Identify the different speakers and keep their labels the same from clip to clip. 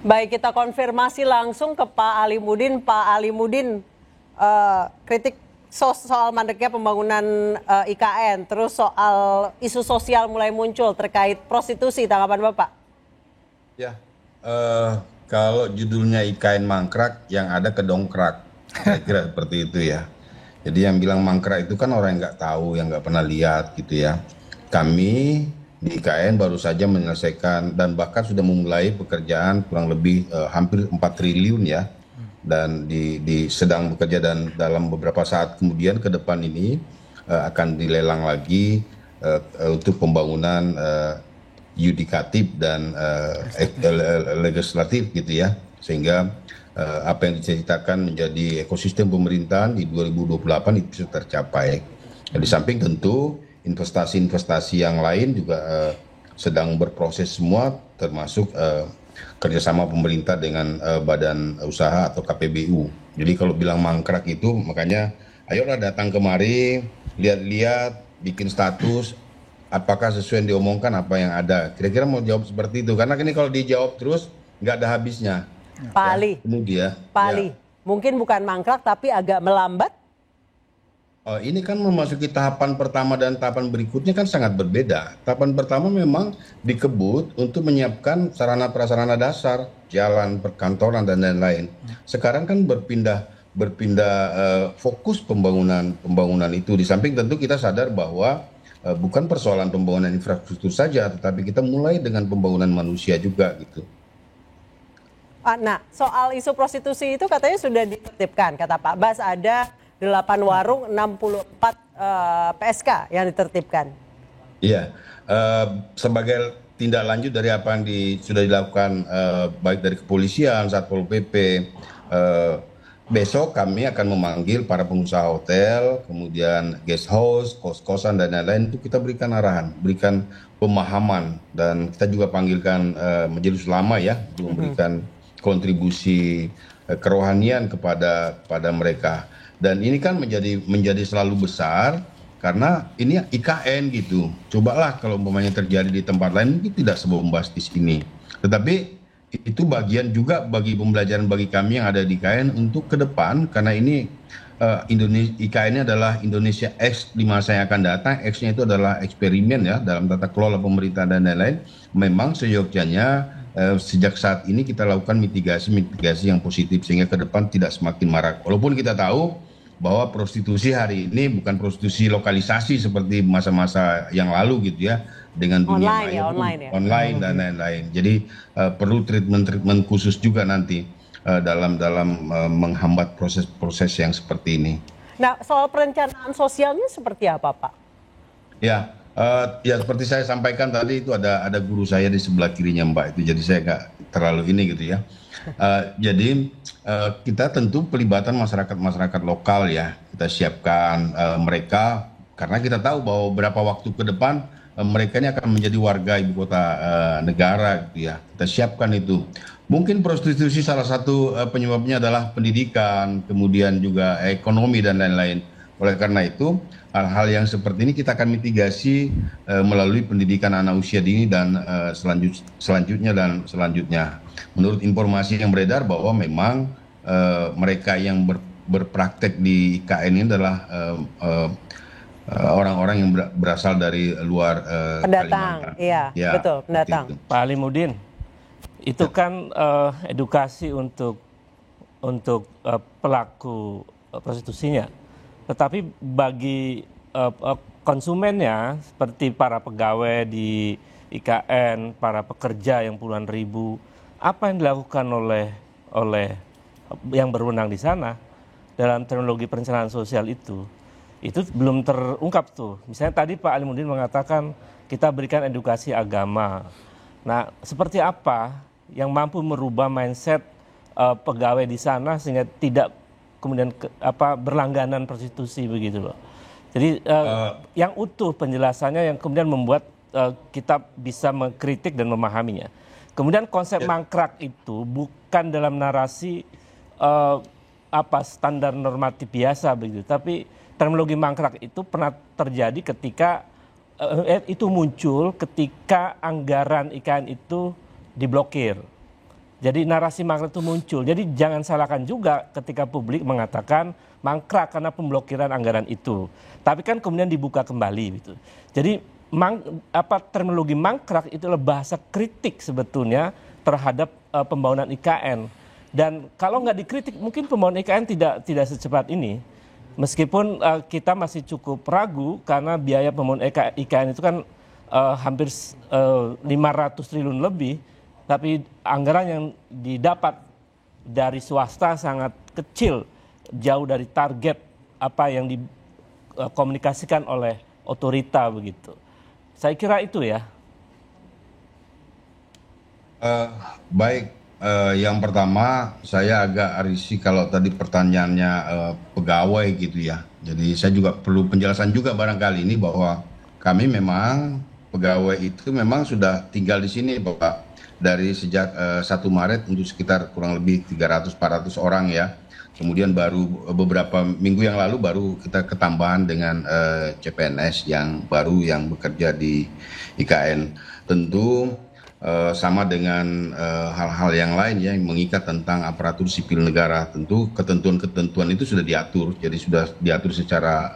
Speaker 1: Baik, kita konfirmasi langsung ke Pak Alimuddin. Pak Alimuddin, kritik soal mandeknya pembangunan IKN, terus soal isu sosial mulai muncul terkait prostitusi, tanggapan Bapak?
Speaker 2: Ya, kalau judulnya IKN mangkrak, yang ada kedongkrak, saya kira seperti itu ya. Jadi yang bilang mangkrak itu kan orang yang nggak tahu, yang nggak pernah lihat gitu ya. Kami di IKN baru saja menyelesaikan dan bahkan sudah memulai pekerjaan kurang lebih hampir 4 triliun ya. Dan sedang bekerja dan dalam beberapa saat kemudian ke depan ini akan dilelang lagi untuk pembangunan yudikatif dan legislatif gitu ya, sehingga apa yang diceritakan menjadi ekosistem pemerintahan di 2028 itu bisa tercapai. Di samping tentu investasi-investasi yang lain juga sedang berproses semua, termasuk kerjasama pemerintah dengan badan usaha atau KPBU. Jadi kalau bilang mangkrak itu makanya ayolah datang kemari, lihat-lihat, bikin status, apakah sesuai yang diomongkan apa yang ada. Kira-kira mau jawab seperti itu, karena ini kalau dijawab terus nggak ada habisnya.
Speaker 1: Pak Ali,
Speaker 2: Kemudian,
Speaker 1: Pak Ali, mungkin bukan mangkrak tapi agak melambat.
Speaker 2: Ini kan memasuki tahapan pertama dan tahapan berikutnya kan sangat berbeda. Tahapan pertama memang dikebut untuk menyiapkan sarana-prasarana dasar, jalan, perkantoran dan lain-lain. Sekarang kan berpindah fokus pembangunan itu. Di samping tentu kita sadar bahwa bukan persoalan pembangunan infrastruktur saja, tetapi kita mulai dengan pembangunan manusia juga gitu.
Speaker 1: Nah, soal isu prostitusi itu katanya sudah ditertibkan, kata Pak Bas ada 8 warung, 64 PSK yang ditertibkan.
Speaker 2: Iya, sebagai tindak lanjut dari apa yang sudah dilakukan baik dari kepolisian, Satpol PP, besok kami akan memanggil para pengusaha hotel, kemudian guest house, kos-kosan dan lain-lain, untuk kita berikan arahan, berikan pemahaman, dan kita juga panggilkan majelis ulama ya, untuk memberikan kontribusi kerohanian kepada mereka. Dan ini kan menjadi selalu besar karena ini IKN gitu. Cobalah kalau umpamanya terjadi di tempat lain mungkin tidak sebombastis ini. Tetapi itu bagian juga bagi pembelajaran bagi kami yang ada di IKN untuk ke depan, karena ini IKN ini adalah Indonesia X di masa yang akan datang. X-nya itu adalah eksperimen ya dalam tata kelola pemerintahan dan lain-lain. Memang seyogyanya sejak saat ini kita lakukan mitigasi yang positif sehingga ke depan tidak semakin marak. Walaupun kita tahu bahwa prostitusi hari ini bukan prostitusi lokalisasi seperti masa-masa yang lalu gitu ya, dengan dunia online dan lain-lain. Jadi perlu treatment khusus juga nanti dalam menghambat proses-proses yang seperti ini.
Speaker 1: Nah, soal perencanaan sosialnya seperti apa, Pak?
Speaker 2: Ya, seperti saya sampaikan tadi itu ada guru saya di sebelah kirinya Mbak itu, jadi saya nggak terlalu ini gitu ya. Jadi kita tentu pelibatan masyarakat lokal ya, kita siapkan mereka, karena kita tahu bahwa beberapa waktu ke depan mereka ini akan menjadi warga ibu kota negara gitu ya. Kita siapkan itu. Mungkin prostitusi salah satu penyebabnya adalah pendidikan, kemudian juga ekonomi dan lain-lain. Oleh karena itu hal-hal yang seperti ini kita akan mitigasi melalui pendidikan anak usia dini dan selanjutnya. Menurut informasi yang beredar bahwa memang mereka yang berpraktek di IKN ini adalah orang-orang yang berasal dari luar
Speaker 1: pendatang. Iya, ya, betul, pendatang.
Speaker 3: Pak Alimuddin, itu kan edukasi untuk pelaku prostitusinya. Tetapi bagi konsumennya seperti para pegawai di IKN, para pekerja yang puluhan ribu, apa yang dilakukan oleh yang berwenang di sana dalam teknologi perencanaan sosial itu belum terungkap tuh. Misalnya tadi Pak Alimuddin mengatakan kita berikan edukasi agama. Nah, seperti apa yang mampu merubah mindset pegawai di sana sehingga tidak kemudian berlangganan prostitusi begitu loh. Jadi yang utuh penjelasannya yang kemudian membuat kita bisa mengkritik dan memahaminya. Kemudian konsep mangkrak itu bukan dalam narasi standar normatif biasa begitu, tapi terminologi mangkrak itu pernah terjadi ketika itu muncul ketika anggaran IKN itu diblokir. Jadi narasi mangkrak itu muncul. Jadi jangan salahkan juga ketika publik mengatakan mangkrak karena pemblokiran anggaran itu. Tapi kan kemudian dibuka kembali gitu. Jadi terminologi mangkrak itu adalah bahasa kritik sebetulnya terhadap pembangunan IKN. Dan kalau nggak dikritik mungkin pembangunan IKN tidak secepat ini. Meskipun kita masih cukup ragu karena biaya pembangunan IKN itu kan hampir 500 triliun lebih. Tapi anggaran yang didapat dari swasta sangat kecil, jauh dari target apa yang dikomunikasikan oleh otorita begitu. Saya kira itu ya.
Speaker 2: Baik, yang pertama saya agak risih kalau tadi pertanyaannya pegawai gitu ya. Jadi saya juga perlu penjelasan juga barangkali ini bahwa kami memang pegawai itu memang sudah tinggal di sini Bapak. Dari sejak 1 Maret untuk sekitar kurang lebih 300-400 orang ya. Kemudian baru beberapa minggu yang lalu baru kita ketambahan dengan CPNS yang baru yang bekerja di IKN. Tentu sama dengan hal-hal yang lain ya yang mengikat tentang aparatur sipil negara. Tentu ketentuan-ketentuan itu sudah diatur, jadi sudah diatur secara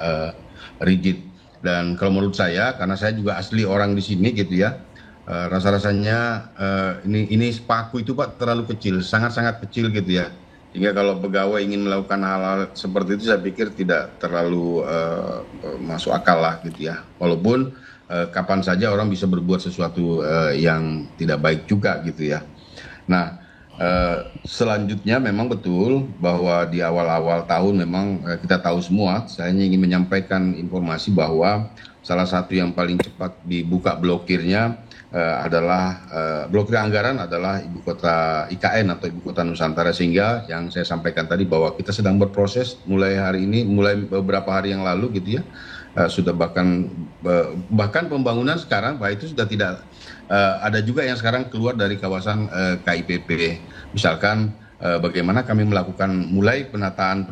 Speaker 2: rigid. Dan kalau menurut saya, karena saya juga asli orang di sini gitu ya, rasa-rasanya ini paku itu Pak terlalu kecil, sangat-sangat kecil gitu ya. Sehingga kalau pegawai ingin melakukan hal-hal seperti itu saya pikir tidak terlalu masuk akal lah gitu ya. Walaupun kapan saja orang bisa berbuat sesuatu yang tidak baik juga gitu ya. Nah, selanjutnya memang betul bahwa di awal-awal tahun memang kita tahu semua, saya hanya ingin menyampaikan informasi bahwa salah satu yang paling cepat dibuka blokirnya adalah blokir anggaran adalah ibu kota IKN atau ibu kota Nusantara, sehingga yang saya sampaikan tadi bahwa kita sedang berproses mulai hari ini, mulai beberapa hari yang lalu gitu ya, sudah bahkan pembangunan sekarang Pak itu sudah tidak ada juga yang sekarang keluar dari kawasan KIPP. Misalkan bagaimana kami melakukan mulai penataan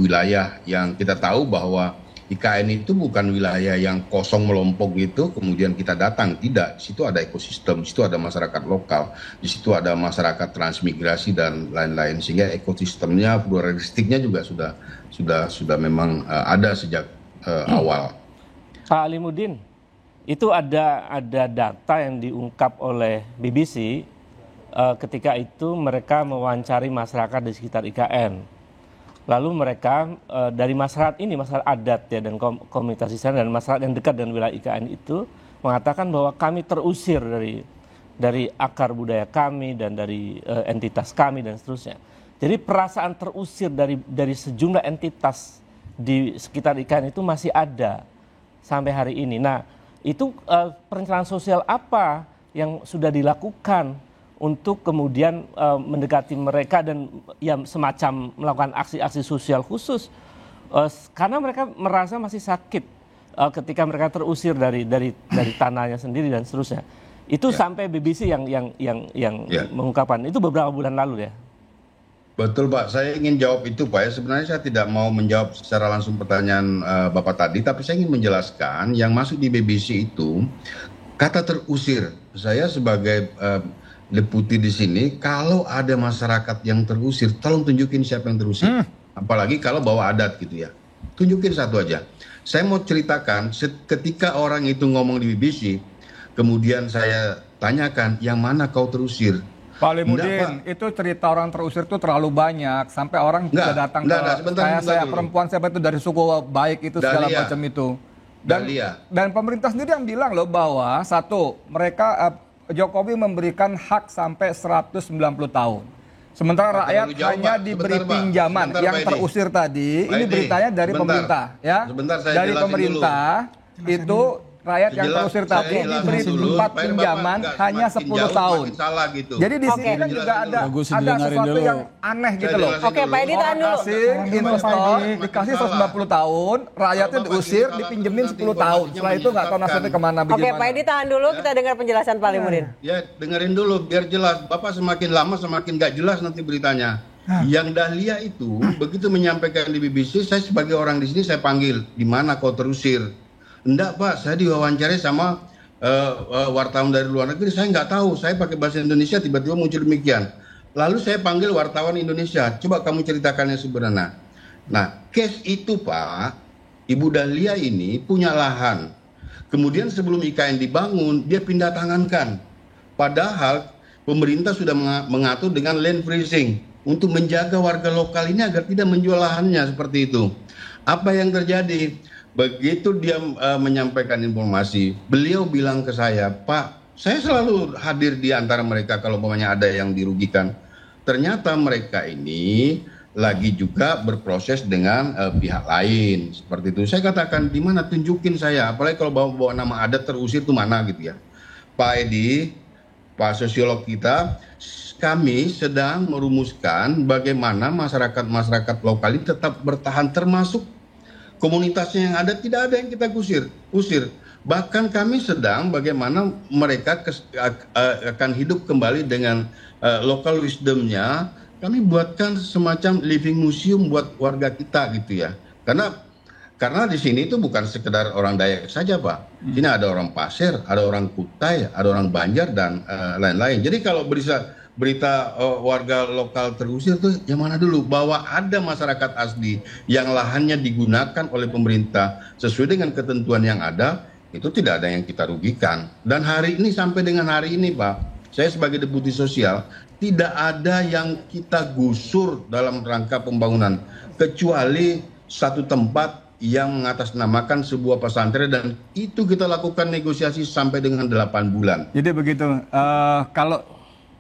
Speaker 2: wilayah yang kita tahu bahwa IKN itu bukan wilayah yang kosong melompok gitu, kemudian kita datang. Tidak, di situ ada ekosistem, di situ ada masyarakat lokal, di situ ada masyarakat transmigrasi dan lain-lain. Sehingga ekosistemnya, pluralistiknya juga sudah memang ada sejak awal.
Speaker 3: Pak Alimuddin, itu ada data yang diungkap oleh BBC ketika itu mereka mewawancari masyarakat di sekitar IKN. Lalu mereka dari masyarakat ini, masyarakat adat ya dan komunitas di sana dan masyarakat yang dekat dengan wilayah IKN itu mengatakan bahwa kami terusir dari akar budaya kami dan dari entitas kami dan seterusnya. Jadi perasaan terusir dari sejumlah entitas di sekitar IKN itu masih ada sampai hari ini. Nah, itu perencanaan sosial apa yang sudah dilakukan untuk kemudian mendekati mereka dan ya semacam melakukan aksi-aksi sosial khusus karena mereka merasa masih sakit ketika mereka terusir dari tanahnya sendiri dan seterusnya. Itu sampai BBC yang mengungkapkan itu beberapa bulan lalu ya.
Speaker 2: Betul Pak, saya ingin jawab itu Pak ya. Sebenarnya saya tidak mau menjawab secara langsung pertanyaan Bapak tadi, tapi saya ingin menjelaskan yang masuk di BBC itu kata terusir. Saya sebagai deputi di sini, kalau ada masyarakat yang terusir, tolong tunjukin siapa yang terusir. Apalagi kalau bawa adat gitu ya. Tunjukin satu aja. Saya mau ceritakan, ketika orang itu ngomong di BBC, kemudian saya tanyakan, yang mana kau terusir?
Speaker 4: Pak Alimuddin, itu cerita orang terusir itu terlalu banyak, sampai orang bisa datang ke saya perempuan siapa itu dari suku baik itu segala macam itu. Dan pemerintah sendiri yang bilang loh bahwa satu, mereka Jokowi memberikan hak sampai 190 tahun. Sementara rakyat hanya diberi pinjaman. Yang terusir tadi, ini beritanya dari pemerintah. Ya, dari pemerintah itu rakyat yang terusir tadi diberi tempat pinjaman hanya 10 tahun. Jadi di sini kan juga ada sesuatu yang aneh gitu loh.
Speaker 1: Oke, Pak Edi tahan dulu.
Speaker 4: Investor dikasih 190 tahun, rakyatnya diusir, dipinjemin 10 tahun. Setelah itu nggak tahu nasibnya kemana bagaimana.
Speaker 1: Oke, Pak Edi tahan dulu, kita dengar penjelasan Pak Alimuddin.
Speaker 2: Ya, dengerin dulu biar jelas. Bapak semakin lama semakin nggak jelas nanti beritanya. Yang Dahlia itu begitu menyampaikan di BBC, saya sebagai orang di sini saya panggil, di mana kau terusir? Enggak Pak, saya diwawancari sama wartawan dari luar negeri, saya nggak tahu, saya pakai bahasa Indonesia tiba-tiba muncul demikian. Lalu saya panggil wartawan Indonesia, coba kamu ceritakan yang sebenarnya. Nah, case itu Pak, Ibu Dahlia ini punya lahan. Kemudian sebelum IKN dibangun, dia pindah tangankan. Padahal pemerintah sudah mengatur dengan land freezing untuk menjaga warga lokal ini agar tidak menjual lahannya seperti itu. Apa yang terjadi? Begitu dia menyampaikan informasi, beliau bilang ke saya, Pak, saya selalu hadir di antara mereka kalau umpamanya ada yang dirugikan. Ternyata mereka ini lagi juga berproses dengan pihak lain seperti itu. Saya katakan, di mana, tunjukin saya, apalagi kalau bawa nama adat terusir itu mana gitu ya. Pak Edi, Pak sosiolog kita, kami sedang merumuskan bagaimana masyarakat lokal ini tetap bertahan, termasuk komunitasnya yang ada, tidak ada yang kita usir. Bahkan kami sedang bagaimana mereka akan hidup kembali dengan local wisdomnya. Kami buatkan semacam living museum buat warga kita gitu ya. Karena di sini itu bukan sekedar orang Dayak saja Pak. Ini ada orang Pasir, ada orang Kutai, ada orang Banjar dan lain-lain. Jadi kalau berita warga lokal terusir itu yang mana dulu? Bahwa ada masyarakat asli yang lahannya digunakan oleh pemerintah sesuai dengan ketentuan yang ada, itu tidak ada yang kita rugikan. Dan hari ini sampai dengan hari ini Pak, saya sebagai deputi sosial, tidak ada yang kita gusur dalam rangka pembangunan, kecuali satu tempat yang mengatasnamakan sebuah pesantren, dan itu kita lakukan negosiasi sampai dengan 8 bulan.
Speaker 4: Jadi begitu, kalau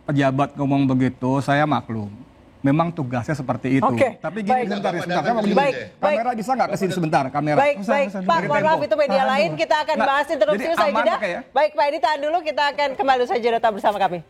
Speaker 4: pejabat ngomong begitu, saya maklum. Memang tugasnya seperti itu. Tapi gini, sebentar, saya mau kamera bisa nggak kesini sebentar? Kamera.
Speaker 1: Baik. Pak, mohon maaf, itu media lain. Kita akan bahas interupsi usai jeda. Baik, Pak Edi, tahan dulu. Kita akan kembali usai jeda, tetap bersama kami.